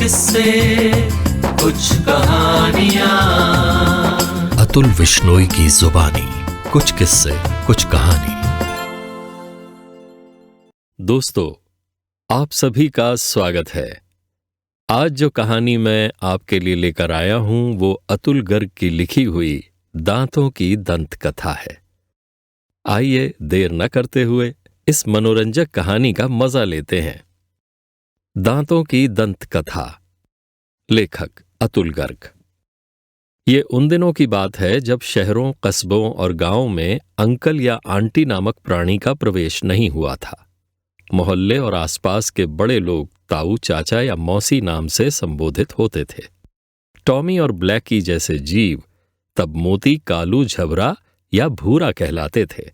किस्से, कुछ कहानियां। अतुल विश्नोई की जुबानी, कुछ किस्से कुछ कहानी। दोस्तों, आप सभी का स्वागत है। आज जो कहानी मैं आपके लिए लेकर आया हूं वो अतुल गर्ग की लिखी हुई दांतों की दंत कथा है। आइए देर न करते हुए इस मनोरंजक कहानी का मजा लेते हैं। दांतों की दंत कथा, लेखक अतुल गर्ग। ये उन दिनों की बात है जब शहरों, कस्बों और गांवों में अंकल या आंटी नामक प्राणी का प्रवेश नहीं हुआ था। मोहल्ले और आसपास के बड़े लोग ताऊ, चाचा या मौसी नाम से संबोधित होते थे। टॉमी और ब्लैकी जैसे जीव तब मोती, कालू, झबरा या भूरा कहलाते थे।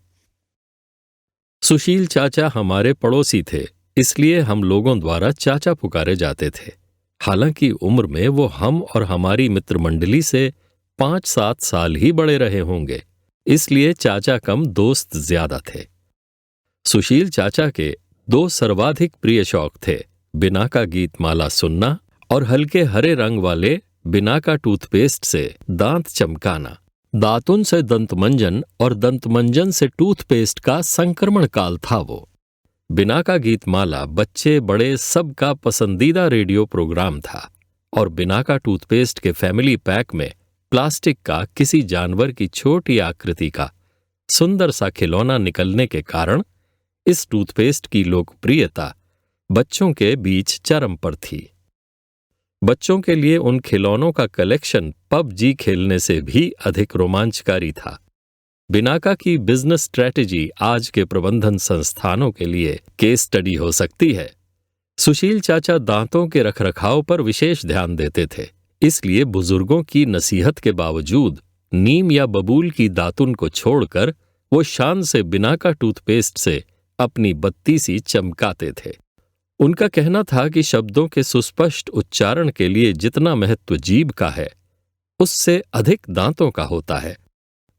सुशील चाचा हमारे पड़ोसी थे, इसलिए हम लोगों द्वारा चाचा पुकारे जाते थे। हालांकि उम्र में वो हम और हमारी मित्र मंडली से 5-7 साल ही बड़े रहे होंगे, इसलिए चाचा कम दोस्त ज्यादा थे। सुशील चाचा के 2 सर्वाधिक प्रिय शौक थे, बिना का गीत माला सुनना और हल्के हरे रंग वाले बिना का टूथपेस्ट से दांत चमकाना। दातुन से दंतमंजन और दंतमंजन से टूथपेस्ट का संक्रमण काल था वो। बिना का गीत माला बच्चे बड़े सबका पसंदीदा रेडियो प्रोग्राम था और बिना का टूथपेस्ट के फैमिली पैक में प्लास्टिक का किसी जानवर की छोटी आकृति का सुंदर सा खिलौना निकलने के कारण इस टूथपेस्ट की लोकप्रियता बच्चों के बीच चरम पर थी। बच्चों के लिए उन खिलौनों का कलेक्शन पबजी खेलने से भी अधिक रोमांचकारी था। बिनाका की बिजनेस स्ट्रैटेजी आज के प्रबंधन संस्थानों के लिए केस स्टडी हो सकती है। सुशील चाचा दांतों के रखरखाव पर विशेष ध्यान देते थे, इसलिए बुजुर्गों की नसीहत के बावजूद नीम या बबूल की दातुन को छोड़कर वो शान से बिनाका टूथपेस्ट से अपनी बत्ती सी चमकाते थे। उनका कहना था कि शब्दों के सुस्पष्ट उच्चारण के लिए जितना महत्व जीभ का है, उससे अधिक दांतों का होता है।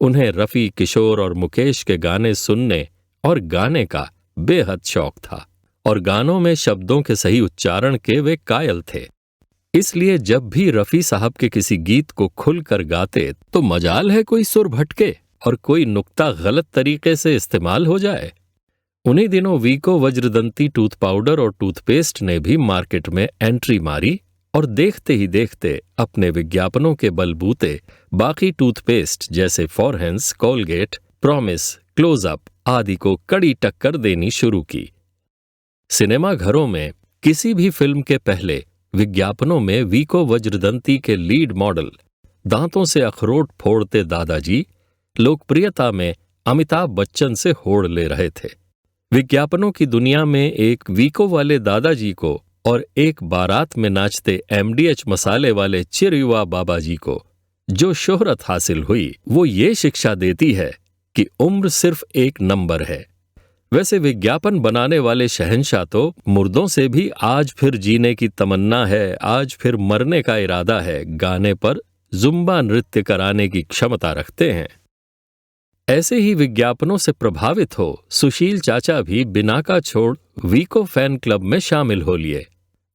उन्हें रफी, किशोर और मुकेश के गाने सुनने और गाने का बेहद शौक था और गानों में शब्दों के सही उच्चारण के वे कायल थे। इसलिए जब भी रफी साहब के किसी गीत को खुलकर गाते तो मजाल है कोई सुर भटके और कोई नुक्ता गलत तरीके से इस्तेमाल हो जाए। उन्हीं दिनों वीको वज्रदंती टूथ पाउडर और टूथपेस्ट ने भी मार्केट में एंट्री मारी और देखते ही देखते अपने विज्ञापनों के बलबूते बाकी टूथपेस्ट जैसे फॉरहेंस, कोलगेट, प्रॉमिस, क्लोजअप आदि को कड़ी टक्कर देनी शुरू की। सिनेमा घरों में किसी भी फिल्म के पहले विज्ञापनों में वीको वज्रदंती के लीड मॉडल दांतों से अखरोट फोड़ते दादाजी लोकप्रियता में अमिताभ बच्चन से होड़ ले रहे थे। विज्ञापनों की दुनिया में एक वीको वाले दादाजी को और एक बारात में नाचते एमडीएच मसाले वाले चिरयुवा बाबाजी को जो शोहरत हासिल हुई, वो ये शिक्षा देती है कि उम्र सिर्फ एक नंबर है। वैसे विज्ञापन बनाने वाले शहंशाह तो मुर्दों से भी आज फिर जीने की तमन्ना है, आज फिर मरने का इरादा है गाने पर जुम्बा नृत्य कराने की क्षमता रखते हैं। ऐसे ही विज्ञापनों से प्रभावित हो सुशील चाचा भी बिनाका छोड़ वीको फैन क्लब में शामिल हो लिए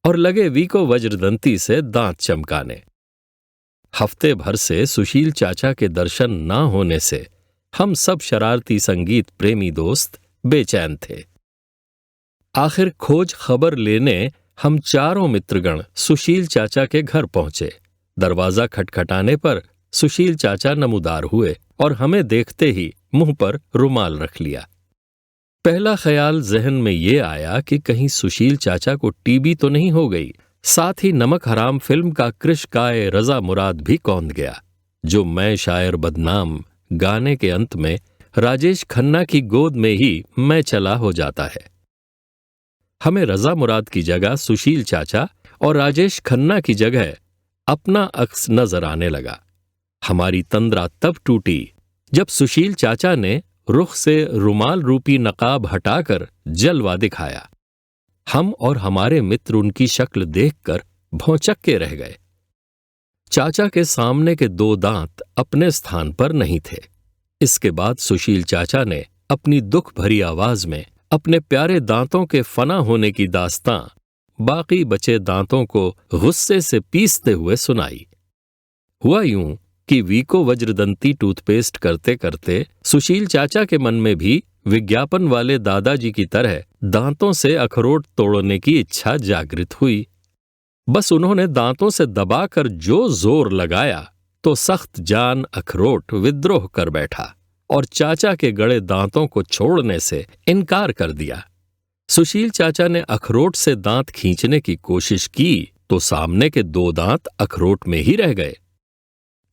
और लगे वीको वज्रदंती से दांत चमकाने। हफ्ते भर से सुशील चाचा के दर्शन ना होने से हम सब शरारती संगीत प्रेमी दोस्त बेचैन थे। आखिर खोज खबर लेने हम चारों मित्रगण सुशील चाचा के घर पहुंचे। दरवाजा खटखटाने पर सुशील चाचा नमूदार हुए और हमें देखते ही मुंह पर रुमाल रख लिया। पहला ख्याल जहन में ये आया कि कहीं सुशील चाचा को टीबी तो नहीं हो गई। साथ ही नमक हराम फिल्म का कृशकाए रजा मुराद भी कौंध गया, जो मैं शायर बदनाम गाने के अंत में राजेश खन्ना की गोद में ही मैं चला हो जाता है। हमें रजा मुराद की जगह सुशील चाचा और राजेश खन्ना की जगह अपना अक्स नजर आने लगा। हमारी तंद्रा तब टूटी जब सुशील चाचा ने रुख से रुमाल रूपी नकाब हटाकर जलवा दिखाया। हम और हमारे मित्र उनकी शक्ल देखकर भौंचक्के रह गए। चाचा के सामने के 2 दांत अपने स्थान पर नहीं थे। इसके बाद सुशील चाचा ने अपनी दुख भरी आवाज में अपने प्यारे दांतों के फना होने की दास्तां बाकी बचे दांतों को गुस्से से पीसते हुए सुनाई। हुआ यूं कि वीको वज्रदंती टूथपेस्ट करते करते सुशील चाचा के मन में भी विज्ञापन वाले दादाजी की तरह दांतों से अखरोट तोड़ने की इच्छा जागृत हुई। बस उन्होंने दांतों से दबाकर जो जोर लगाया तो सख्त जान अखरोट विद्रोह कर बैठा और चाचा के गड़े दांतों को छोड़ने से इनकार कर दिया। सुशील चाचा ने अखरोट से दांत खींचने की कोशिश की तो सामने के 2 दांत अखरोट में ही रह गए।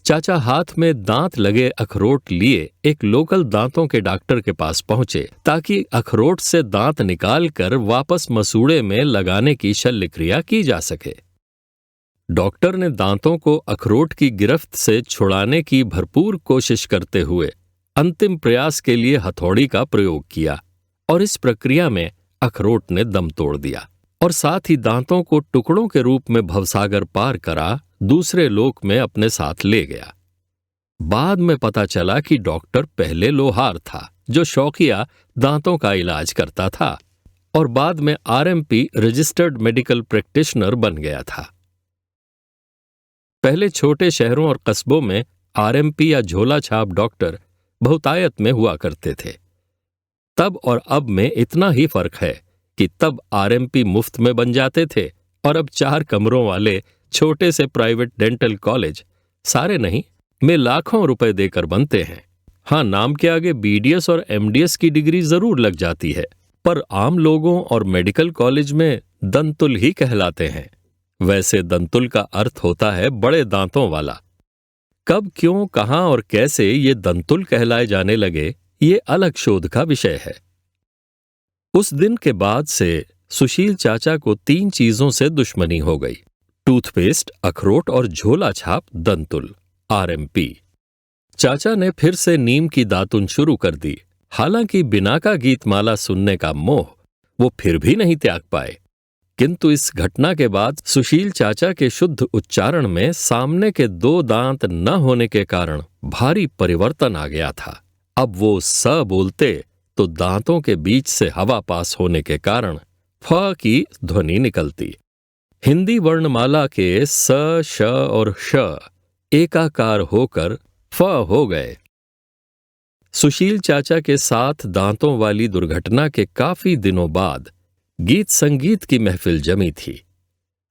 चाचा हाथ में दांत लगे अखरोट लिए एक लोकल दांतों के डॉक्टर के पास पहुंचे ताकि अखरोट से दांत निकालकर वापस मसूड़े में लगाने की शल्य क्रिया की जा सके। डॉक्टर ने दांतों को अखरोट की गिरफ्त से छुड़ाने की भरपूर कोशिश करते हुए अंतिम प्रयास के लिए हथौड़ी का प्रयोग किया और इस प्रक्रिया में अखरोट ने दम तोड़ दिया और साथ ही दांतों को टुकड़ों के रूप में भवसागर पार करा दूसरे लोक में अपने साथ ले गया। बाद में पता चला कि डॉक्टर पहले लोहार था जो शौकिया दांतों का इलाज करता था और बाद में आरएमपी रजिस्टर्ड मेडिकल प्रैक्टिशनर बन गया था। पहले छोटे शहरों और कस्बों में आरएमपी या झोला छाप डॉक्टर बहुतायत में हुआ करते थे। तब और अब में इतना ही फर्क है कि तब आरएमपी मुफ्त में बन जाते थे और अब 4 कमरों वाले छोटे से प्राइवेट डेंटल कॉलेज, सारे नहीं, में लाखों रुपए देकर बनते हैं। हाँ, नाम के आगे बीडीएस और एमडीएस की डिग्री जरूर लग जाती है, पर आम लोगों और मेडिकल कॉलेज में दंतुल ही कहलाते हैं। वैसे दंतुल का अर्थ होता है बड़े दांतों वाला। कब, क्यों, कहां और कैसे ये दंतुल कहलाए जाने लगे, ये अलग शोध का विषय है। उस दिन के बाद से सुशील चाचा को 3 चीजों से दुश्मनी हो गई: टूथपेस्ट, अखरोट और झोला छाप दंतुल आरएमपी। चाचा ने फिर से नीम की दातुन शुरू कर दी। हालांकि बिना का गीतमाला सुनने का मोह वो फिर भी नहीं त्याग पाए, किंतु इस घटना के बाद सुशील चाचा के शुद्ध उच्चारण में सामने के 2 दांत न होने के कारण भारी परिवर्तन आ गया था। अब वो स बोलते तो दांतों के बीच से हवा पास होने के कारण फ की ध्वनि निकलती। हिंदी वर्णमाला के स, श और श एकाकार होकर फ हो गए। सुशील चाचा के साथ दांतों वाली दुर्घटना के काफी दिनों बाद गीत संगीत की महफिल जमी थी।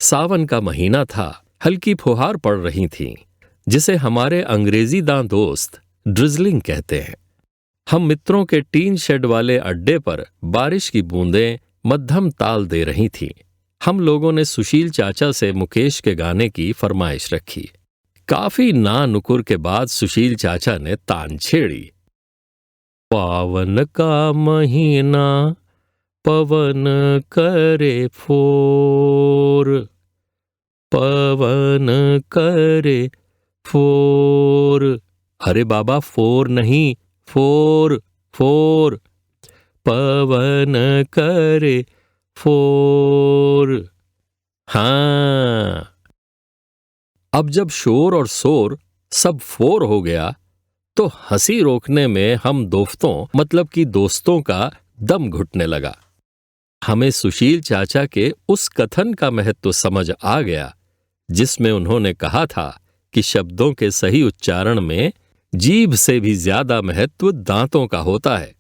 सावन का महीना था, हल्की फुहार पड़ रही थीं, जिसे हमारे अंग्रेजी दां दोस्त ड्रिजलिंग कहते हैं। हम मित्रों के टीन शेड वाले अड्डे पर बारिश की बूंदें मध्यम ताल दे रही थीं। हम लोगों ने सुशील चाचा से मुकेश के गाने की फरमाइश रखी। काफी ना नुकुर के बाद सुशील चाचा ने तान छेड़ी: पावन का महीना पवन करे फोर, पवन करे फोर। अरे बाबा, फोर नहीं, फोर फोर। पवन करे फोर। हाँ, अब जब शोर और शोर सब फोर हो गया तो हंसी रोकने में हम दोस्तों, मतलब कि दोस्तों का दम घुटने लगा। हमें सुशील चाचा के उस कथन का महत्व समझ आ गया जिसमें उन्होंने कहा था कि शब्दों के सही उच्चारण में जीभ से भी ज्यादा महत्व दांतों का होता है।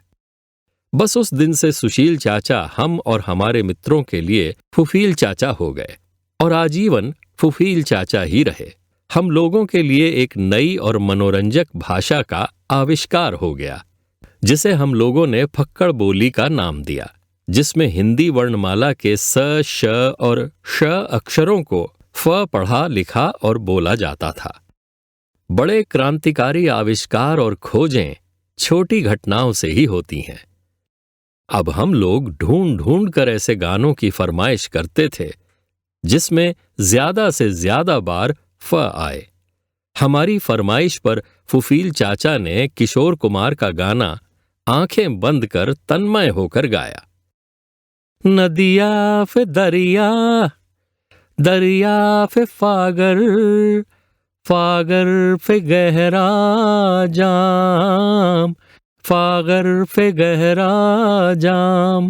बस उस दिन से सुशील चाचा हम और हमारे मित्रों के लिए फुफील चाचा हो गए और आजीवन फुफील चाचा ही रहे। हम लोगों के लिए एक नई और मनोरंजक भाषा का आविष्कार हो गया, जिसे हम लोगों ने फक्कड़ बोली का नाम दिया, जिसमें हिंदी वर्णमाला के स, श और श अक्षरों को फ पढ़ा, लिखा और बोला जाता था। बड़े क्रांतिकारी आविष्कार और खोजें छोटी घटनाओं से ही होती हैं। अब हम लोग ढूंढ ढूंढ कर ऐसे गानों की फरमाइश करते थे जिसमें ज्यादा से ज्यादा बार फ आए। हमारी फरमाइश पर फुफील चाचा ने किशोर कुमार का गाना आंखें बंद कर तन्मय होकर गाया: नदिया फे दरिया, दरिया फे फागर, फागर फे गहरा जाम, फागर फे गहरा जाम,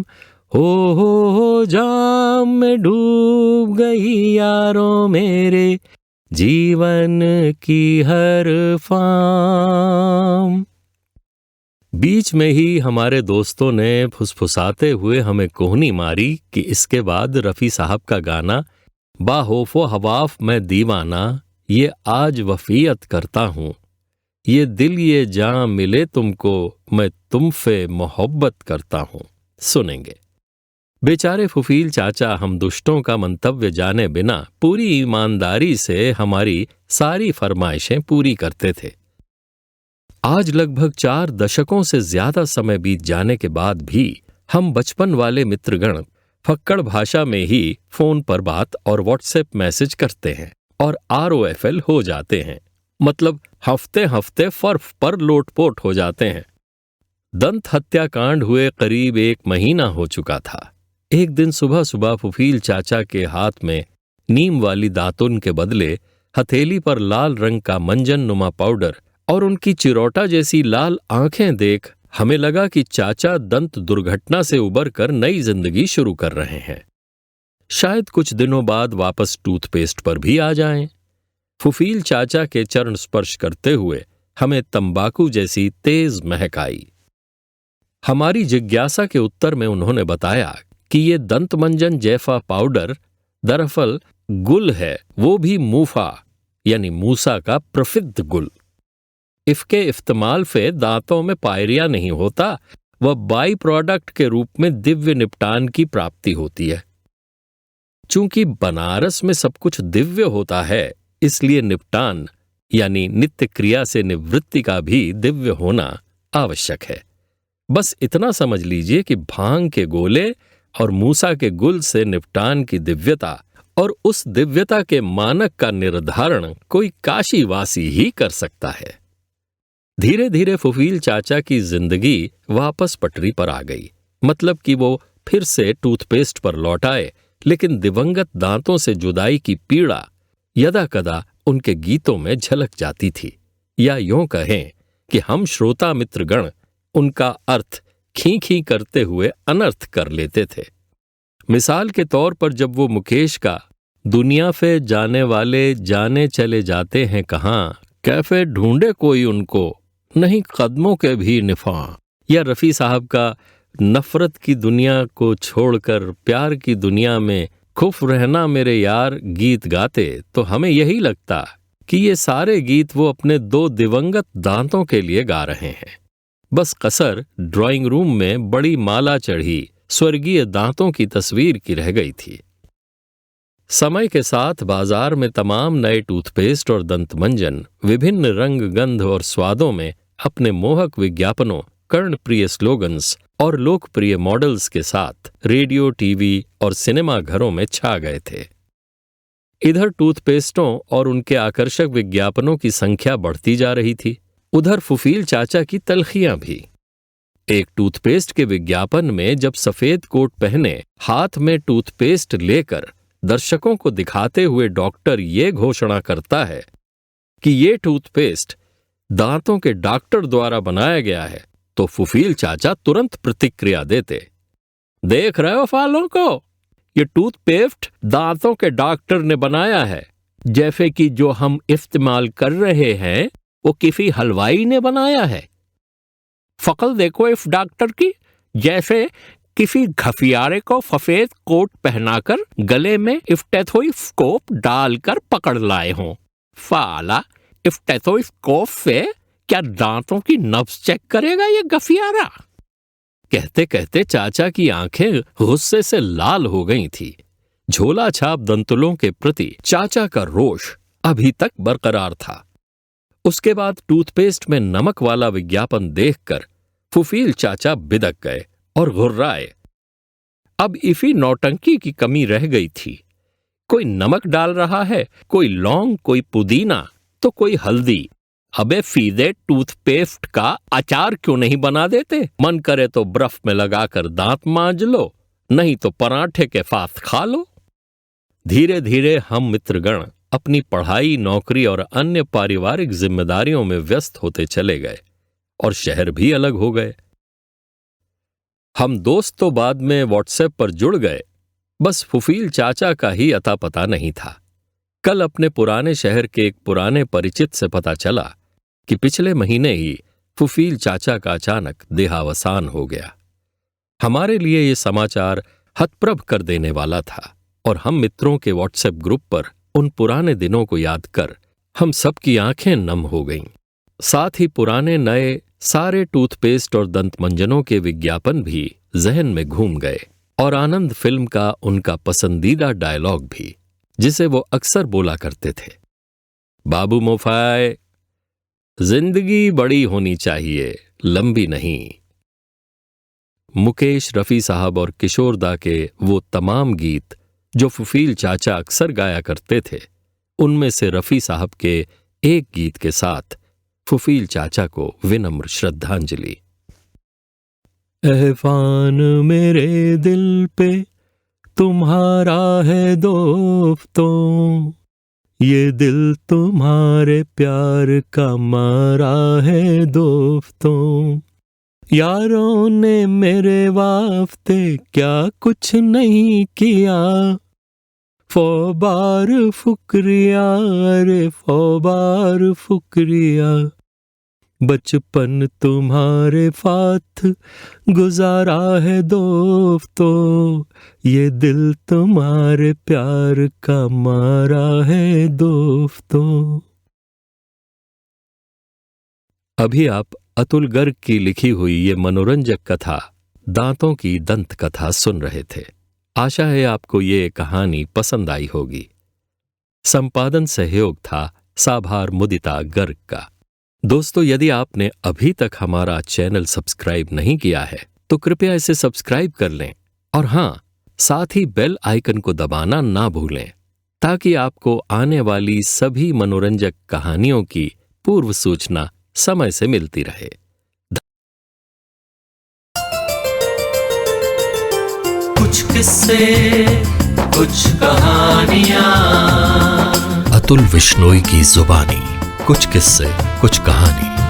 हो जाम काम में डूब गई यारों मेरे, जीवन की हर फाम। बीच में ही हमारे दोस्तों ने फुसफुसाते हुए हमें कोहनी मारी कि इसके बाद रफी साहब का गाना बाहोफो हवाफ मैं दीवाना, ये आज वफियत करता हूं, ये दिल ये जान मिले तुमको, मैं तुमसे मोहब्बत करता हूं, सुनेंगे। बेचारे फुफील चाचा हम दुष्टों का मंतव्य जाने बिना पूरी ईमानदारी से हमारी सारी फरमाइशें पूरी करते थे। आज लगभग 4 दशकों से ज्यादा समय बीत जाने के बाद भी हम बचपन वाले मित्रगण फक्कड़ भाषा में ही फोन पर बात और व्हाट्सएप मैसेज करते हैं और ROFL हो जाते हैं, मतलब हफ्ते हफ्ते फर्फ पर लोटपोट हो जाते हैं। दंत हत्याकांड हुए करीब 1 महीना हो चुका था। एक दिन सुबह सुबह फुफील चाचा के हाथ में नीम वाली दातुन के बदले हथेली पर लाल रंग का मंजन नुमा पाउडर और उनकी चिरौटा जैसी लाल आंखें देख हमें लगा कि चाचा दंत दुर्घटना से उबर कर नई जिंदगी शुरू कर रहे हैं। शायद कुछ दिनों बाद वापस टूथपेस्ट पर भी आ जाएं। फुफील चाचा के चरण स्पर्श करते हुए हमें तंबाकू जैसी तेज महक आई। हमारी जिज्ञासा के उत्तर में उन्होंने बताया कि ये दंत मंजन जैफा पाउडर दरअसल गुल है, वो भी मूफा यानी मूसा का प्रसिद्ध गुल। इसके इस्तेमाल से दांतों में पायरिया नहीं होता, वह बाई प्रोडक्ट के रूप में दिव्य निपटान की प्राप्ति होती है। चूंकि बनारस में सब कुछ दिव्य होता है, इसलिए निपटान यानी नित्य क्रिया से निवृत्ति का भी दिव्य होना आवश्यक है। बस इतना समझ लीजिए कि भांग के गोले और मूसा के गुल से निपटान की दिव्यता और उस दिव्यता के मानक का निर्धारण कोई काशीवासी ही कर सकता है। धीरे धीरे फुफील चाचा की जिंदगी वापस पटरी पर आ गई, मतलब कि वो फिर से टूथपेस्ट पर लौट आए, लेकिन दिवंगत दांतों से जुदाई की पीड़ा यदा कदा उनके गीतों में झलक जाती थी, या यूं कहें कि हम श्रोता मित्रगण उनका अर्थ खी खी करते हुए अनर्थ कर लेते थे। मिसाल के तौर पर जब वो मुकेश का दुनिया पे जाने वाले जाने चले जाते हैं कहाँ, कैफे ढूंढे कोई उनको, नहीं कदमों के भी निफा, या रफी साहब का नफरत की दुनिया को छोड़कर प्यार की दुनिया में खुश रहना मेरे यार गीत गाते, तो हमें यही लगता कि ये सारे गीत वो अपने 2 दिवंगत दांतों के लिए गा रहे हैं। बस कसर ड्राइंग रूम में बड़ी माला चढ़ी स्वर्गीय दांतों की तस्वीर की रह गई थी। समय के साथ बाजार में तमाम नए टूथपेस्ट और दंतमंजन विभिन्न रंग, गंध और स्वादों में अपने मोहक विज्ञापनों, कर्णप्रिय स्लोगन्स और लोकप्रिय मॉडल्स के साथ रेडियो, टीवी और सिनेमा घरों में छा गए थे। इधर टूथपेस्टों और उनके आकर्षक विज्ञापनों की संख्या बढ़ती जा रही थी, उधर फुफील चाचा की तलखियां भी। एक टूथपेस्ट के विज्ञापन में जब सफेद कोट पहने हाथ में टूथपेस्ट लेकर दर्शकों को दिखाते हुए डॉक्टर ये घोषणा करता है कि ये टूथपेस्ट दांतों के डॉक्टर द्वारा बनाया गया है, तो फुफील चाचा तुरंत प्रतिक्रिया देते, देख रहे हो फालों को, ये टूथपेस्ट दांतों के डॉक्टर ने बनाया है, जैसे कि जो हम इस्तेमाल कर रहे हैं वो किसी हलवाई ने बनाया है। फकल देखो इस डॉक्टर की, जैसे किसी घफियारे को सफेद कोट पहनाकर गले में स्टेथोस्कोप डालकर पकड़ लाए हों। साला स्टेथोस्कोप से क्या दांतों की नब्ज चेक करेगा ये गफियारा? कहते कहते चाचा की आंखें गुस्से से लाल हो गई थी। झोला छाप दंतुलों के प्रति चाचा का रोष अभी तक बरकरार था। उसके बाद टूथपेस्ट में नमक वाला विज्ञापन देखकर फुफील चाचा बिदक गए और घुर्राए। अब इसी नौटंकी की कमी रह गई थी। कोई नमक डाल रहा है, कोई लौंग, कोई पुदीना, तो कोई हल्दी। अबे सीधे टूथपेस्ट का अचार क्यों नहीं बना देते? मन करे तो बर्फ में लगाकर दांत मांज लो, नहीं तो पराठे के साथ खा लो। धीरे धीरे हम मित्रगण अपनी पढ़ाई, नौकरी और अन्य पारिवारिक जिम्मेदारियों में व्यस्त होते चले गए और शहर भी अलग हो गए। हम दोस्त तो बाद में व्हाट्सएप पर जुड़ गए, बस फुफील चाचा का ही अता पता नहीं था। कल अपने पुराने शहर के एक पुराने परिचित से पता चला कि पिछले महीने ही फुफील चाचा का अचानक देहावसान हो गया। हमारे लिए ये समाचार हतप्रभ कर देने वाला था और हम मित्रों के व्हाट्सएप ग्रुप पर उन पुराने दिनों को याद कर हम सबकी आंखें नम हो गईं। साथ ही पुराने नए सारे टूथपेस्ट और दंतमंजनों के विज्ञापन भी जहन में घूम गए और आनंद फिल्म का उनका पसंदीदा डायलॉग भी, जिसे वो अक्सर बोला करते थे, बाबू मोफाय, जिंदगी बड़ी होनी चाहिए, लंबी नहीं। मुकेश, रफी साहब और किशोरदा के वो तमाम गीत जो फुफील चाचा अक्सर गाया करते थे, उनमें से रफी साहब के एक गीत के साथ फुफील चाचा को विनम्र श्रद्धांजलि। एहसान मेरे दिल पे तुम्हारा है दोस्तों, ये दिल तुम्हारे प्यार का मारा है दोस्तों। यारों ने मेरे वास्ते क्या कुछ नहीं किया, फौबार फुकरिया रे फौबार फुकरिया। बचपन तुम्हारे साथ गुजारा है दोस्तों, ये दिल तुम्हारे प्यार का मारा है दोस्तों। अभी आप अतुल गर्ग की लिखी हुई ये मनोरंजक कथा दांतों की दंत कथा सुन रहे थे। आशा है आपको ये कहानी पसंद आई होगी। संपादन सहयोग था साभार मुदिता गर्ग का। दोस्तों, यदि आपने अभी तक हमारा चैनल सब्सक्राइब नहीं किया है तो कृपया इसे सब्सक्राइब कर लें और हाँ, साथ ही बेल आइकन को दबाना ना भूलें ताकि आपको आने वाली सभी मनोरंजक कहानियों की पूर्व सूचना समय से मिलती रहे। कुछ किस्से, कुछ कहानियां, अतुल विश्नोई की जुबानी। कुछ किस्से, कुछ कहानी।